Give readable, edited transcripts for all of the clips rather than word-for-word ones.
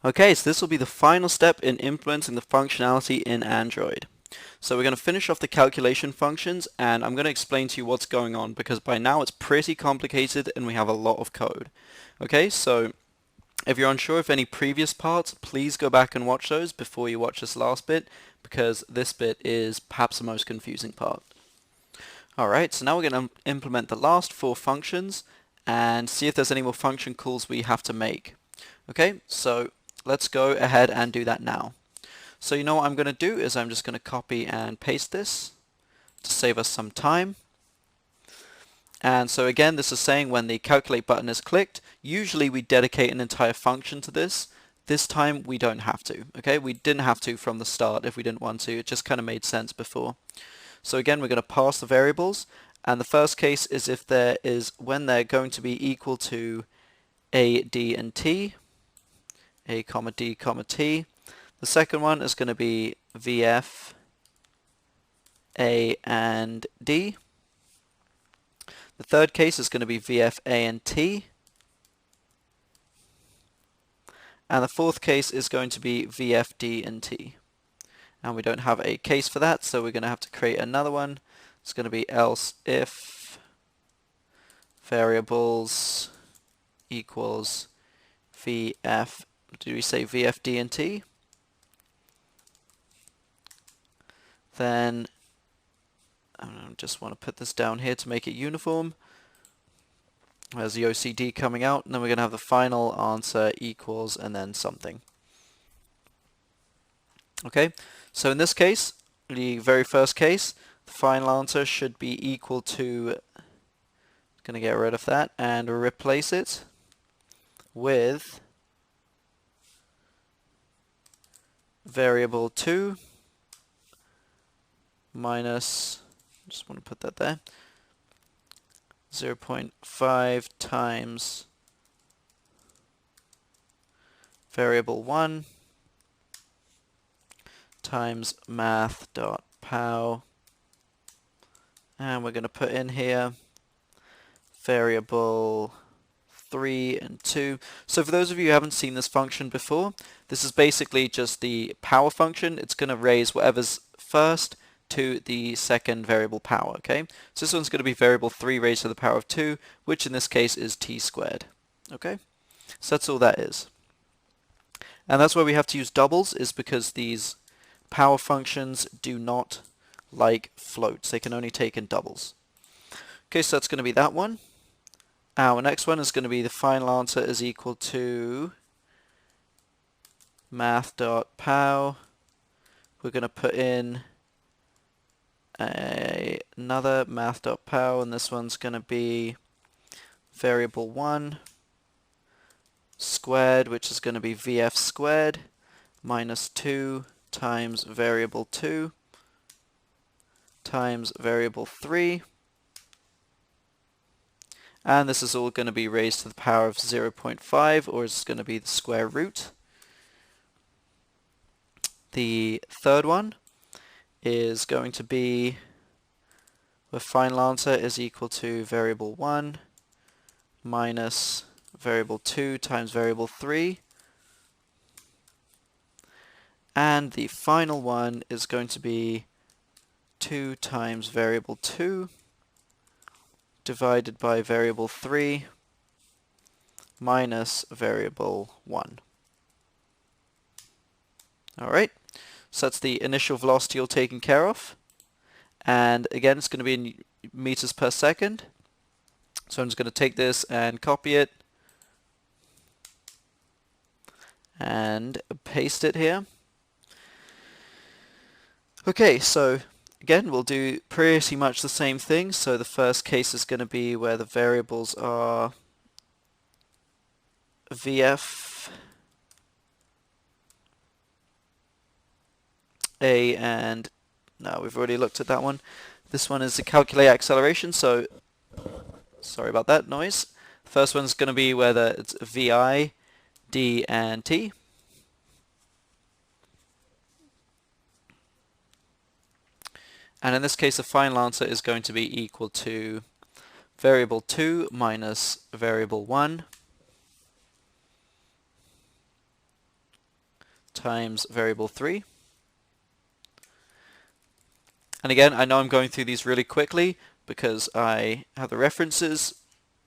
Okay, so this will be the final step in implementing the functionality in Android. So we're going to finish off the calculation functions, and I'm going to explain to you what's going on because by now it's pretty complicated and we have a lot of code. Okay, so if you're unsure of any previous parts, please go back and watch those before you watch this last bit because this bit is perhaps the most confusing part. Alright, so now we're going to implement the last four functions and see if there's any more function calls we have to make. Okay, so let's go ahead and do that now. So you know what I'm going to do is I'm just going to copy and paste this to save us some time. And so again, this is saying when the calculate button is clicked, usually we dedicate an entire function to this. This time we don't have to. Okay, we didn't have to from the start if we didn't want to. It just kind of made sense before. So again, we're going to pass the variables, and the first case is if there is when they're going to be equal to a, d, and t, a, comma, d, comma, t. The second one is going to be vf, a, and d. The third case is going to be vf, a, and t. And the fourth case is going to be vf, d, and t. And we don't have a case for that, so we're going to have to create another one. It's going to be else if variables equals vf, do we say vf, d, and t? Then I just want to put this down here to make it uniform. There's the OCD coming out, and then we're going to have the final answer equals and then something. Okay, so in this case, the very first case, the final answer should be equal to, going to get rid of that and replace it with variable 2 minus, just want to put that there, 0.5 times variable 1 times math.pow, and we're going to put in here variable 3 and 2. So for those of you who haven't seen this function before, this is basically just the power function. It's going to raise whatever's first to the second variable power, okay? So this one's going to be variable 3 raised to the power of 2, which in this case is t squared, okay? So that's all that is. And that's why we have to use doubles, is because these power functions do not like floats. They can only take in doubles. Okay, so that's going to be that one. Our next one is going to be the final answer is equal to math.pow. We're going to put in another math.pow, and this one's going to be variable 1 squared, which is going to be vf squared minus 2 times variable 2 times variable 3. And this is all going to be raised to the power of 0.5, or it's going to be the square root. The third one is going to be the final answer is equal to variable 1 minus variable 2 times variable 3. And the final one is going to be 2 times variable 2 divided by variable 3 minus variable 1. Alright, so that's the initial velocity all taken care of. And again, it's going to be in meters per second. So I'm just going to take this and copy it and paste it here. Okay, so again, we'll do pretty much the same thing. So the first case is going to be where the variables are vf, a, and no, we've already looked at that one. This one is the calculate acceleration, so sorry about that noise. The first one's going to be whether it's vi, d, and t. And in this case, the final answer is going to be equal to variable 2 minus variable 1 times variable 3. And again, I know I'm going through these really quickly because I have the references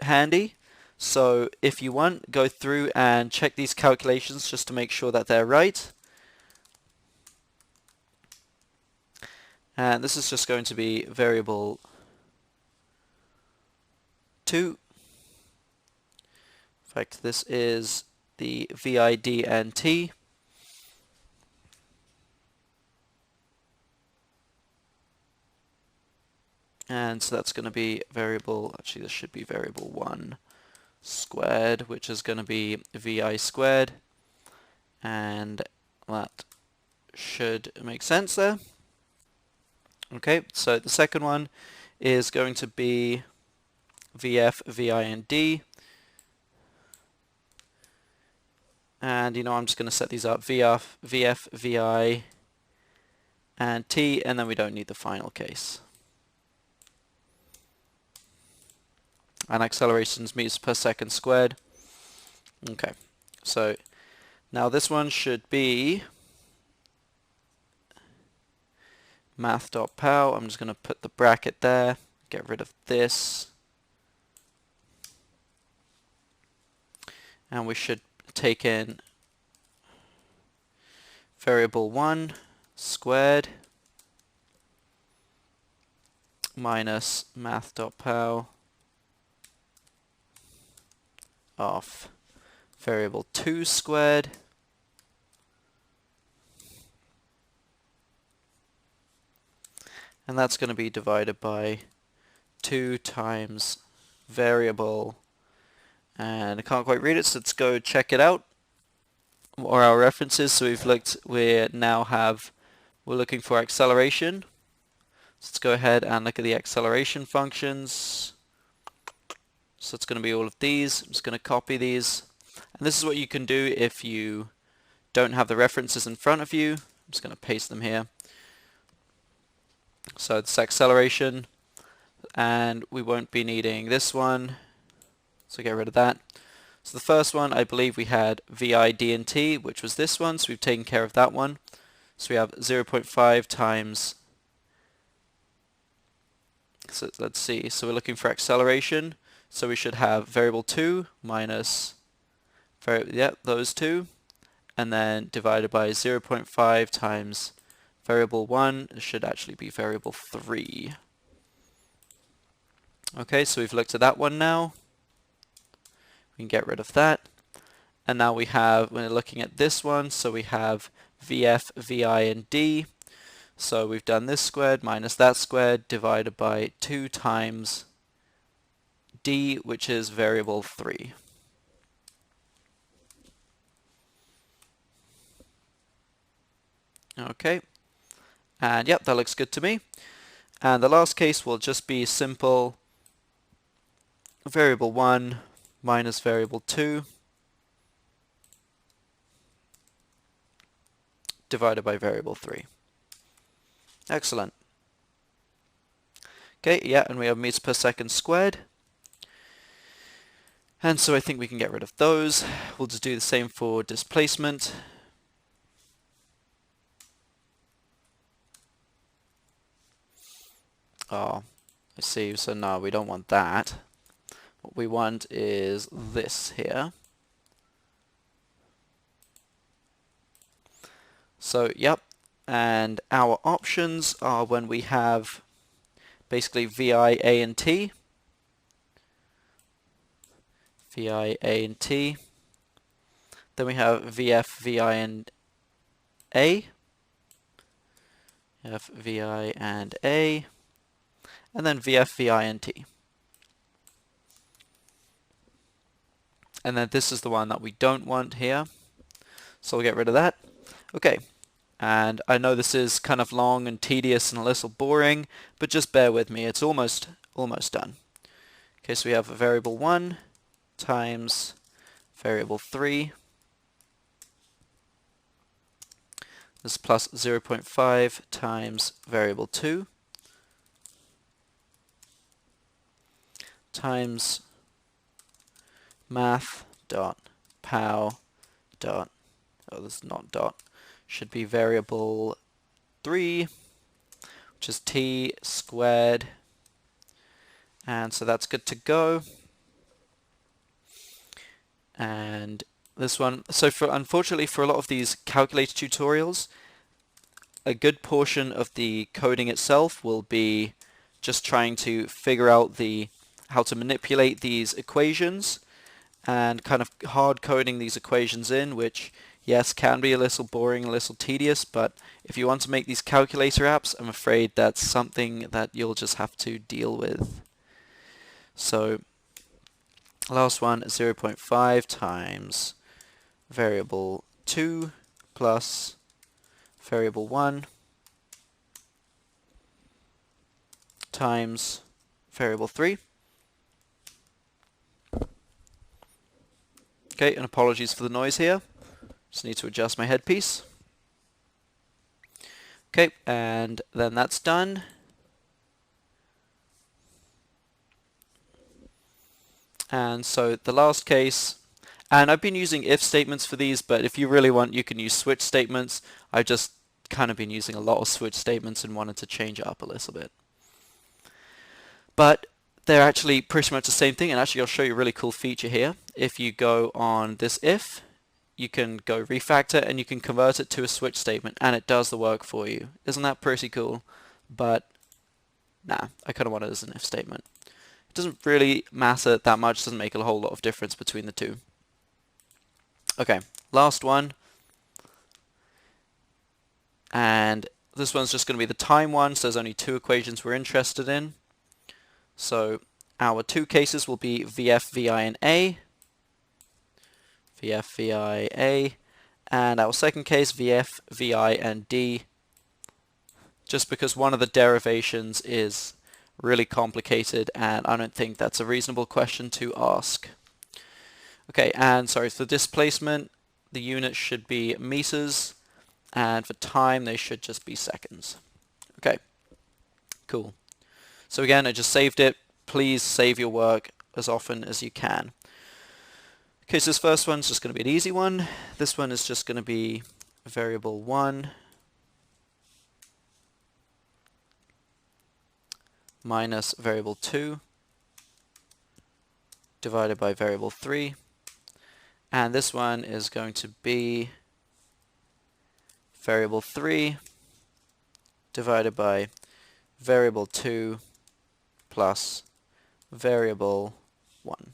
handy. So if you want, go through and check these calculations just to make sure that they're right. And this is just going to be variable 2. In fact, this is the vid and t. And so that's going to be variable, actually this should be variable 1 squared, which is going to be vi squared. And that should make sense there. Okay, so the second one is going to be vf, vi, and d. And I'm just going to set these up vf, vi, and t, and then we don't need the final case. And accelerations meters per second squared. Okay, so now this one should be math.pow. I'm just going to put the bracket there, get rid of this, and we should take in variable 1 squared minus math.pow of variable 2 squared and that's going to be divided by 2 times variable, and I can't quite read it, so let's go check it out, or our references. So we're looking for acceleration. So let's go ahead and look at the acceleration functions. So it's going to be all of these. I'm just going to copy these, and this is what you can do if you don't have the references in front of you. I'm just going to paste them here. So it's acceleration, and we won't be needing this one, so get rid of that. So the first one, I believe we had vi, d, and t, which was this one, so we've taken care of that one. So we have 0.5 times, so let's see, so we're looking for acceleration, so we should have variable 2 minus, those two, and then divided by 0.5 times variable 1, it should actually be variable 3. Okay, so we've looked at that one now. We can get rid of that. And now we're looking at this one, so we have vf, vi, and d. So we've done this squared minus that squared divided by 2 times d, which is variable 3. Okay. And yep, that looks good to me. And the last case will just be simple variable 1 minus variable 2 divided by variable 3. Excellent. Okay, yeah, and we have meters per second squared. And so I think we can get rid of those. We'll just do the same for displacement. Oh, I see. So no, we don't want that. What we want is this here. So, yep. And our options are when we have basically VI, A, and T. VI, A, and T. Then we have VF, VI, and A. F, VI, and A. And then VF, VI, and T. And then this is the one that we don't want here. So we'll get rid of that. Okay. And I know this is kind of long and tedious and a little boring, but just bear with me. It's almost done. Okay, so we have a variable 1 times variable 3. This is plus 0.5 times variable 2 times math dot pow dot, oh, this is not dot, should be variable 3, which is t squared. And so that's good to go. And this one, so unfortunately for a lot of these calculator tutorials, a good portion of the coding itself will be just trying to figure out how to manipulate these equations and kind of hard coding these equations in, which yes, can be a little boring, a little tedious, but if you want to make these calculator apps, I'm afraid that's something that you'll just have to deal with. So last one, 0.5 times variable 2 plus variable 1 times variable 3. Okay, and apologies for the noise here. Just need to adjust my headpiece. Okay, and then that's done. And so the last case, and I've been using if statements for these, but if you really want, you can use switch statements. I've just kind of been using a lot of switch statements and wanted to change it up a little bit. But they're actually pretty much the same thing, and actually I'll show you a really cool feature here. If you go on this if, you can go refactor and you can convert it to a switch statement, and it does the work for you. Isn't that pretty cool? But nah, I kind of want it as an if statement. It doesn't really matter that much, doesn't make a whole lot of difference between the two. Okay, last one. And this one's just going to be the time one, so there's only 2 equations we're interested in. So our 2 cases will be VF, VI, and A. VF, VI, A. And our second case, VF, VI, and D. Just because one of the derivations is really complicated, and I don't think that's a reasonable question to ask. Okay, and sorry, for displacement, the units should be meters, and for time, they should just be seconds. Okay, cool. So again, I just saved it. Please save your work as often as you can. Okay, so this first one's just going to be an easy one. This one is just going to be variable 1 minus variable 2 divided by variable 3. And this one is going to be variable 3 divided by variable 2 plus variable 1.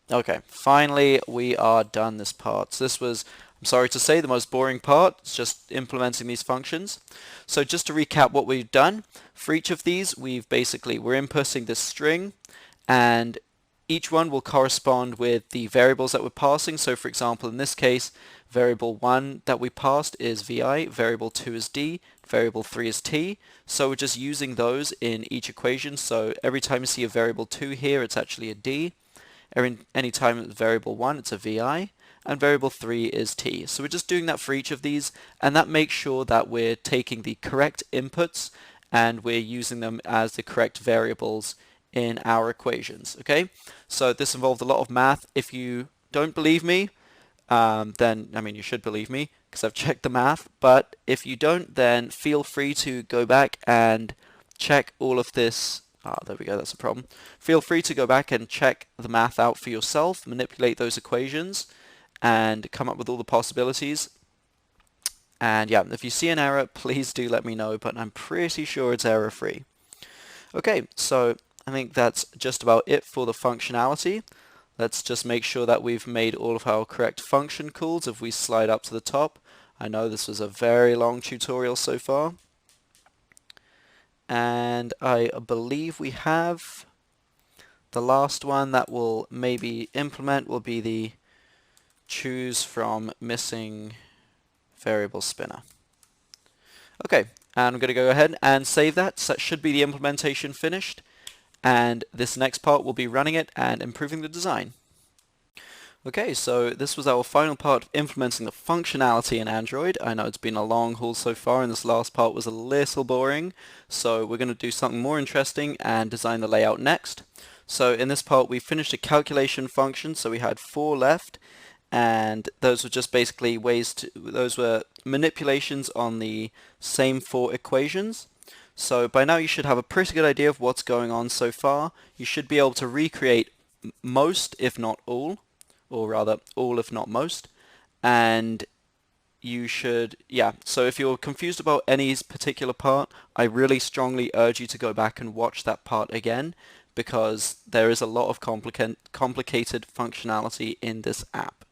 Okay, finally we are done this part. So this was, I'm sorry to say, the most boring part. It's just implementing these functions. So just to recap what we've done, for each of these we're inputting this string, and each one will correspond with the variables that we're passing. So for example, in this case, variable 1 that we passed is VI, variable 2 is D, variable 3 is T. So we're just using those in each equation. So every time you see a variable 2 here, it's actually a D. Any time it's variable 1, it's a VI, and variable 3 is T. So we're just doing that for each of these, and that makes sure that we're taking the correct inputs and we're using them as the correct variables in our equations. Okay, so this involved a lot of math. If you don't believe me, then I mean you should believe me because I've checked the math, but if you don't, then feel free to go back and check all of this. There we go, that's a problem. Feel free to go back and check the math out for yourself, manipulate those equations, and come up with all the possibilities. And yeah, if you see an error, please do let me know, but I'm pretty sure it's error-free. Okay, so I think that's just about it for the functionality. Let's just make sure that we've made all of our correct function calls if we slide up to the top. I know this was a very long tutorial so far. And I believe we have the last one that we'll maybe implement will be the choose from missing variable spinner. Okay, and I'm going to go ahead and save that. So that should be the implementation finished, and this next part will be running it and improving the design. Okay, so this was our final part of implementing the functionality in Android. I know it's been a long haul so far, and this last part was a little boring, so we're going to do something more interesting and design the layout next. So in this part we finished a calculation function, so we had 4 left, and those were just basically those were manipulations on the same four equations. So by now you should have a pretty good idea of what's going on so far. You should be able to recreate most, if not all, or rather all if not most, and you should, yeah, so if you're confused about any particular part, I really strongly urge you to go back and watch that part again, because there is a lot of complicated functionality in this app.